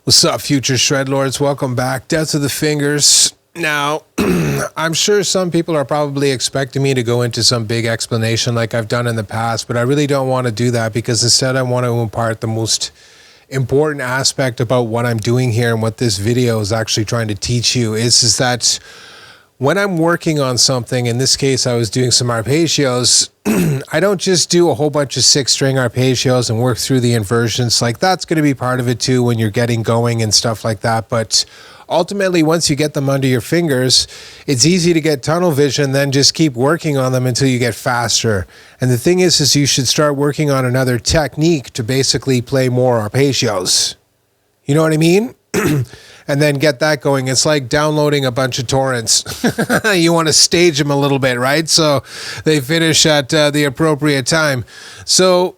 What's up, future shredlords? Welcome back. Death of the Fingers. Now, I'm sure some people are probably expecting me to go into some big explanation like I've done in the past, but I really don't want to do that because instead I want to impart the most important aspect about what I'm doing here and what this video is actually trying to teach you is that when I'm working on something, in this case I was doing some arpeggios, I don't just do a whole bunch of 6-string arpeggios and work through the inversions. Like, that's going to be part of it too when you're getting going and stuff like that. But ultimately, once you get them under your fingers, it's easy to get tunnel vision, then just keep working on them until you get faster. And the thing is you should start working on another technique to basically play more arpeggios. You know what I mean? And then get that going. It's like downloading a bunch of torrents. You want to stage them a little bit, right? So they finish at the appropriate time. So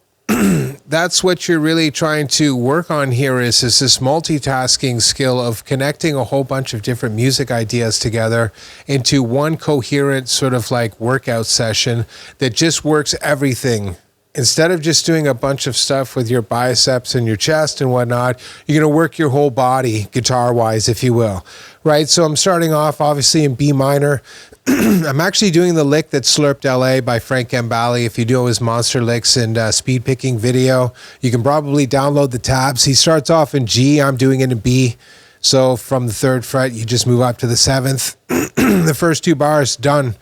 that's what you're really trying to work on here is this multitasking skill of connecting a whole bunch of different music ideas together into one coherent sort of like workout session that just works everything. Instead of just doing a bunch of stuff with your biceps and your chest and whatnot, you're going to work your whole body guitar-wise, if you will, right? So I'm starting off, obviously, in B minor. I'm actually doing the lick that slurped LA by Frank Gambale. If you do his monster licks and speed picking video, you can probably download the tabs. He starts off in G. I'm doing it in B. So from the 3rd fret, you just move up to the 7th. The first 2 bars, done.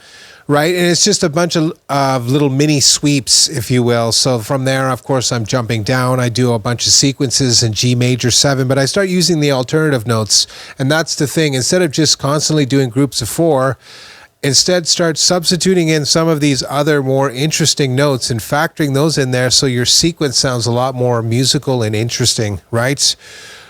Right, and it's just a bunch of little mini sweeps, if you will. So from there, of course, I'm jumping down. I do a bunch of sequences in G major 7, but I start using the alternative notes. And that's the thing. Instead of just constantly doing groups of 4, instead start substituting in some of these other more interesting notes and factoring those in there so your sequence sounds a lot more musical and interesting, right?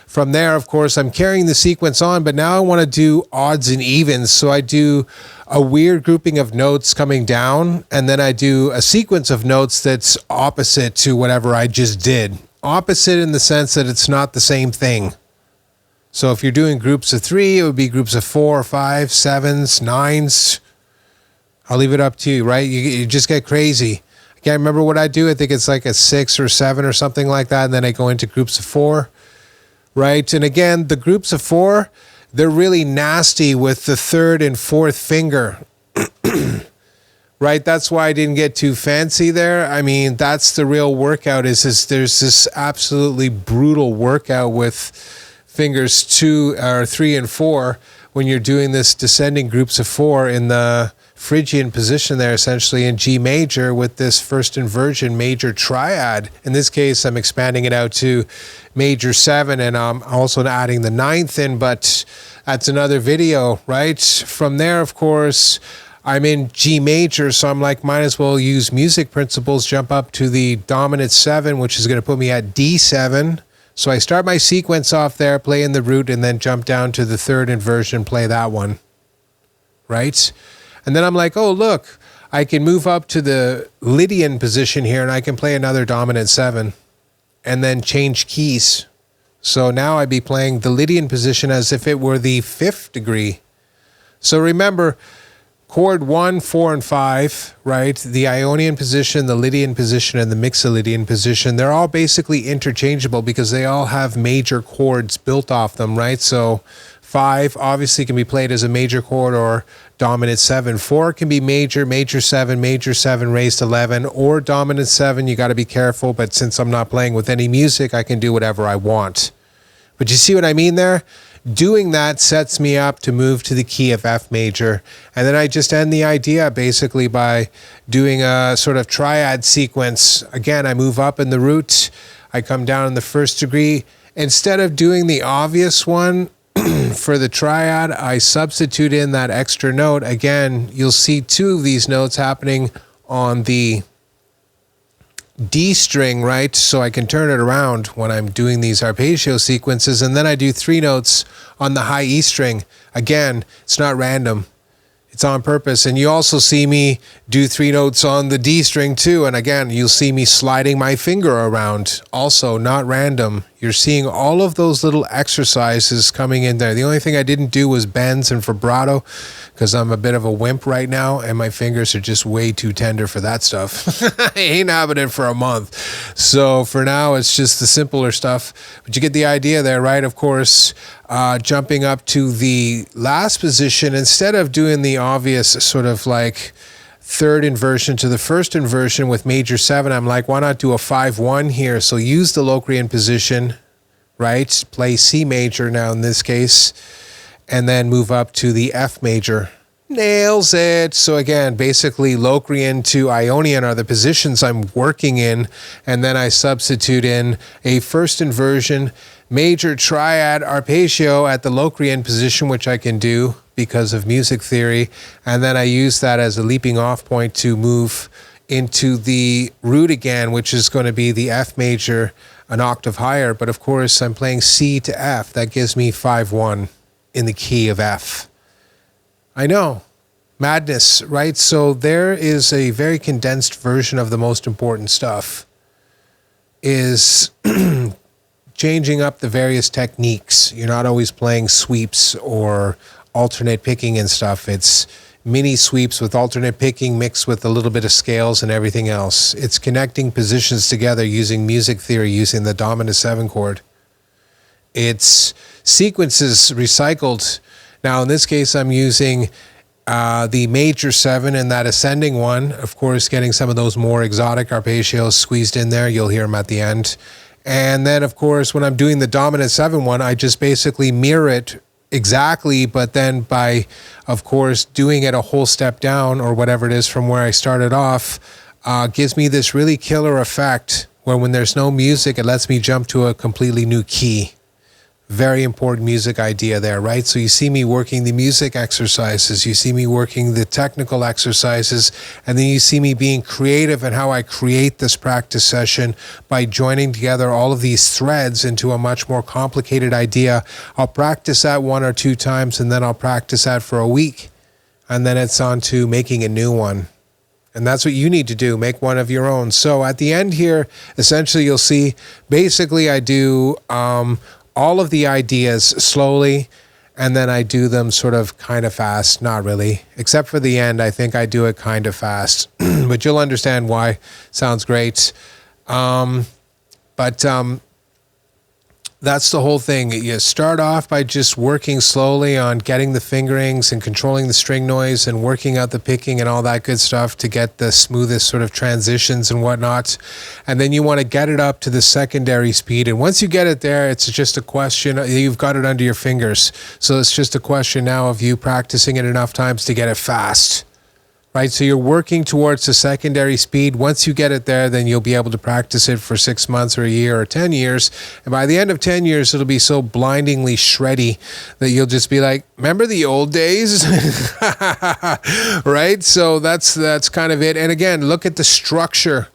From there, of course, I'm carrying the sequence on, but now I want to do odds and evens. So I do a weird grouping of notes coming down, and then I do a sequence of notes that's opposite to whatever I just did. Opposite in the sense that it's not the same thing. So if you're doing groups of 3, it would be groups of 4, 5, 7s, 9s. I'll leave it up to you, right? You just get crazy. I can't remember what I do. I think it's like a 6 or 7 or something like that, and then I go into groups of 4. Right, and again, the groups of 4, they're really nasty with the 3rd and 4th finger. Right, that's why I didn't get too fancy there. I mean, that's the real workout is there's this absolutely brutal workout with fingers 2 or 3 and 4 when you're doing this descending groups of 4 in the Phrygian position there, essentially in G major with this first inversion major triad. In this case, I'm expanding it out to major 7, and I'm also adding the 9th in, but that's another video, right? From there, of course, I'm in G major, so I'm like, might as well use music principles, jump up to the dominant 7, which is going to put me at D7. So I start my sequence off there, play in the root, and then jump down to the 3rd inversion, play that one, right? And then I'm like, oh, look, I can move up to the Lydian position here and I can play another dominant 7 and then change keys. So now I'd be playing the Lydian position as if it were the 5th degree. So remember, chord 1, 4, and 5, right? The Ionian position, the Lydian position, and the Mixolydian position, they're all basically interchangeable because they all have major chords built off them, right? So 5 obviously can be played as a major chord or dominant 7. 4 can be major 7 raised 11, or dominant 7. You got to be careful, but since I'm not playing with any music, I can do whatever I want. But you see what I mean there? doing that sets me up to move to the key of F major. And then I just end the idea basically by doing a sort of triad sequence. Again, I move up in the root, I come down in the first degree. Instead of doing the obvious one for the triad, I substitute in that extra note. Again, you'll see two of these notes happening on the D string, right? So I can turn it around when I'm doing these arpeggio sequences. And then I do 3 notes on the high E string. Again, it's not random. It's on purpose. And you also see me do 3 notes on the D string too. And again, you'll see me sliding my finger around. Also not random. You're seeing all of those little exercises coming in there. The only thing I didn't do was bends and vibrato because I'm a bit of a wimp right now and my fingers are just way too tender for that stuff. I ain't having it for a month. So for now, it's just the simpler stuff. But you get the idea there, right? Of course, jumping up to the last position, instead of doing the obvious sort of like third inversion to the first inversion with major 7, I'm like, why not do a 5-1 here? So use the Locrian position, right? Play C major now in this case, and then move up to the F major. Nails it. So again, basically Locrian to Ionian are the positions I'm working in, and then I substitute in a first inversion major triad arpeggio at the Locrian position, which I can do because of music theory, and then I use that as a leaping off point to move into the root again, which is going to be the F major, an octave higher. But of course, I'm playing C to F. That gives me 5-1 in the key of F. I know. Madness, right? So there is a very condensed version of the most important stuff, is changing up the various techniques. You're not always playing sweeps or alternate picking and stuff. It's mini sweeps with alternate picking mixed with a little bit of scales and everything else. It's connecting positions together using music theory, using the dominant 7 chord. It's sequences recycled. Now in this case, I'm using the major 7 and that ascending one, of course, getting some of those more exotic arpeggios squeezed in there. You'll hear them at the end. And then, of course, when I'm doing the dominant 7 one, I just basically mirror it exactly, but then by, of course, doing it a whole step down or whatever it is from where I started off, gives me this really killer effect where when there's no music, it lets me jump to a completely new key. Very important music idea there, right? So you see me working the music exercises, you see me working the technical exercises, and then you see me being creative in how I create this practice session by joining together all of these threads into a much more complicated idea. I'll practice that 1 or 2 times, and then I'll practice that for a week, and then it's on to making a new one. And that's what you need to do, make one of your own. So at the end here, essentially you'll see, basically I do all of the ideas slowly, and then I do them sort of kind of fast. Not really, except for the end. I think I do it kind of fast, but you'll understand why. Sounds great. That's the whole thing. You start off by just working slowly on getting the fingerings and controlling the string noise and working out the picking and all that good stuff to get the smoothest sort of transitions and whatnot. And then you want to get it up to the secondary speed. And once you get it there, it's just a question. You've got it under your fingers. So it's just a question now of you practicing it enough times to get it fast. Right, so you're working towards the secondary speed. Once you get it there, then you'll be able to practice it for 6 months or a year or 10 years. And by the end of 10 years, it'll be so blindingly shreddy that you'll just be like, remember the old days? Right? So that's kind of it. And again, look at the structure.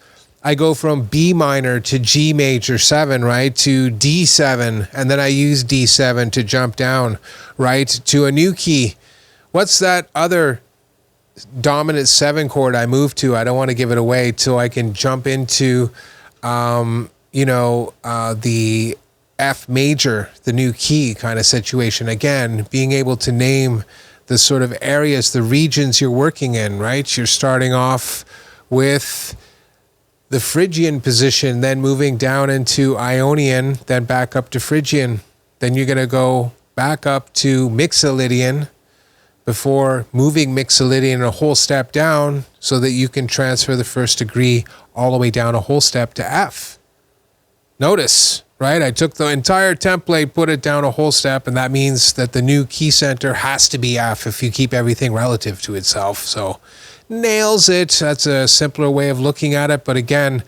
I go from B minor to G major 7, right, to D7, and then I use D7 to jump down, right, to a new key. What's that other dominant 7 chord I move to? I don't want to give it away till I can jump into, the F major, the new key kind of situation. Again, being able to name the sort of areas, the regions you're working in, right? You're starting off with the Phrygian position, then moving down into Ionian, then back up to Phrygian. Then you're going to go back up to Mixolydian, before moving Mixolydian a whole step down so that you can transfer the first degree all the way down a whole step to F. Notice, right? I took the entire template, put it down a whole step, and that means that the new key center has to be F if you keep everything relative to itself. So nails it. That's a simpler way of looking at it. But again,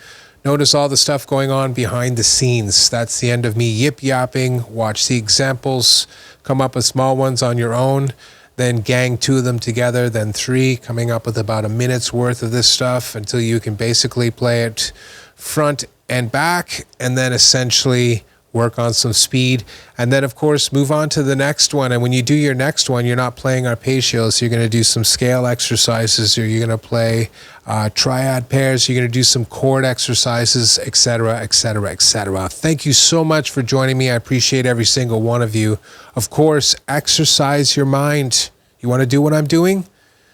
notice all the stuff going on behind the scenes. That's the end of me yip-yapping. Watch the examples, come up with small ones on your own, then gang 2 of them together, then 3, coming up with about a minute's worth of this stuff until you can basically play it front and back, and then essentially work on some speed. And then, of course, move on to the next one. And when you do your next one, you're not playing arpeggios. You're going to do some scale exercises, or you're going to play triad pairs. You're going to do some chord exercises, etc., etc., etc. Thank you so much for joining me. I appreciate every single one of you. Of course, exercise your mind. You want to do what I'm doing?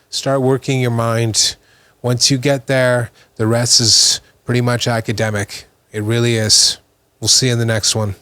Start working your mind. Once you get there, the rest is pretty much academic. It really is. We'll see you in the next one.